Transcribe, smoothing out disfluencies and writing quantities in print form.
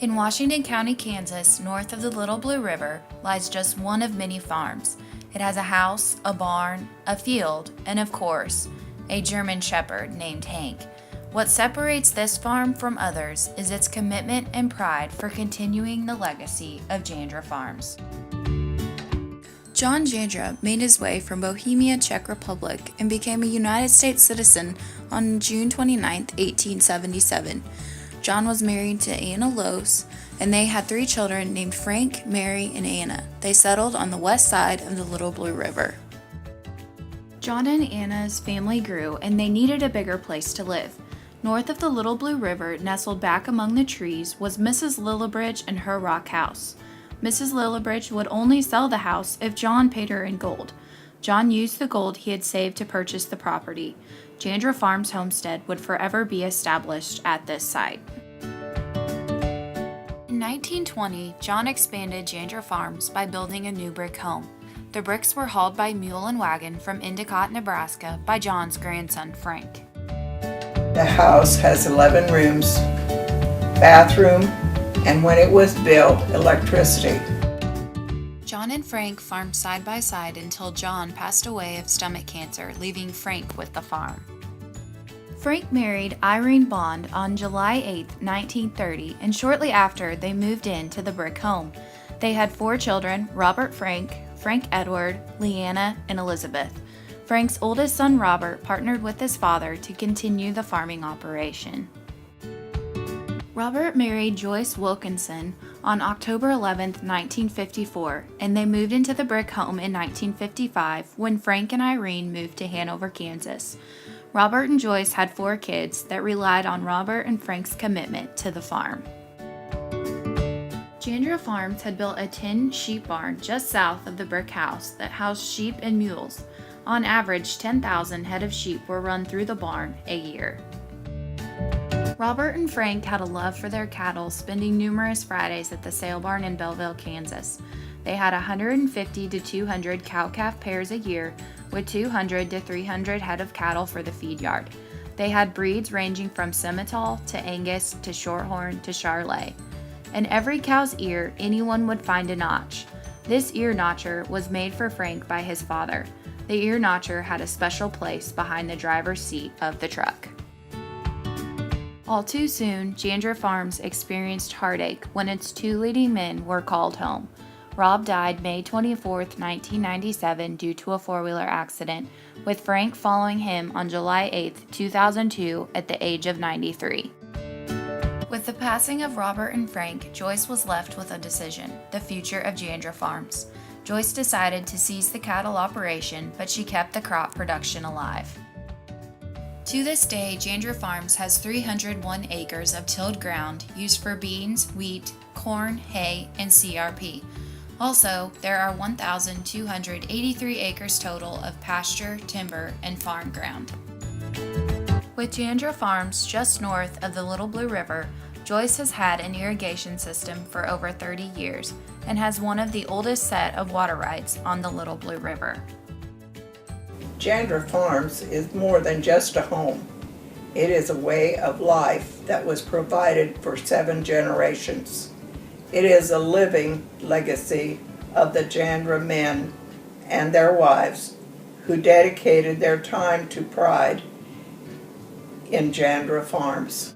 In Washington County, Kansas, north of the Little Blue River, lies just one of many farms. It has a house, a barn, a field, and of course, a German Shepherd named Hank. What separates this farm from others is its commitment and pride for continuing the legacy of Jandera Farms. John Jandera made his way from Bohemia, Czech Republic, and became a United States citizen on June 29, 1877. John was married to Anna Lose, and they had 3 children named Frank, Mary, and Anna. They settled on the west side of the Little Blue River. John and Anna's family grew, and they needed a bigger place to live. North of the Little Blue River, nestled back among the trees, was Mrs. Lillibridge and her rock house. Mrs. Lillibridge would only sell the house if John paid her in gold. John used the gold he had saved to purchase the property. Jandera Farms homestead would forever be established at this site. In 1920, John expanded Jandera Farms by building a new brick home. The bricks were hauled by mule and wagon from Endicott, Nebraska by John's grandson, Frank. The house has 11 rooms, bathroom, and when it was built, electricity. John and Frank farmed side by side until John passed away of stomach cancer, leaving Frank with the farm. Frank married Irene Bond on July 8, 1930, and shortly after they moved into the brick home. They had 4 children, Robert Frank, Frank Edward, Leanna, and Elizabeth. Frank's oldest son, Robert, partnered with his father to continue the farming operation. Robert married Joyce Wilkinson on October 11, 1954, and they moved into the brick home in 1955 when Frank and Irene moved to Hanover, Kansas. Robert and Joyce had 4 kids that relied on Robert and Frank's commitment to the farm. Jandera Farms had built a tin sheep barn just south of the brick house that housed sheep and mules. On average, 10,000 head of sheep were run through the barn a year. Robert and Frank had a love for their cattle, spending numerous Fridays at the sale barn in Belleville, Kansas. They had 150 to 200 cow-calf pairs a year, with 200 to 300 head of cattle for the feed yard. They had breeds ranging from Simmental to Angus to Shorthorn to Charolais. In every cow's ear, anyone would find a notch. This ear notcher was made for Frank by his father. The ear notcher had a special place behind the driver's seat of the truck. All too soon, Jandera Farms experienced heartache when its 2 leading men were called home. Rob died May 24, 1997 due to a 4-wheeler accident, with Frank following him on July 8, 2002 at the age of 93. With the passing of Robert and Frank, Joyce was left with a decision: the future of Jandera Farms. Joyce decided to cease the cattle operation, but she kept the crop production alive. To this day, Jandera Farms has 301 acres of tilled ground used for beans, wheat, corn, hay, and CRP. Also, there are 1,283 acres total of pasture, timber, and farm ground. With Jandera Farms just north of the Little Blue River, Joyce has had an irrigation system for over 30 years and has one of the oldest set of water rights on the Little Blue River. Jandera Farms is more than just a home. It is a way of life that was provided for 7 generations. It is a living legacy of the Jandera men and their wives who dedicated their time to pride in Jandera Farms.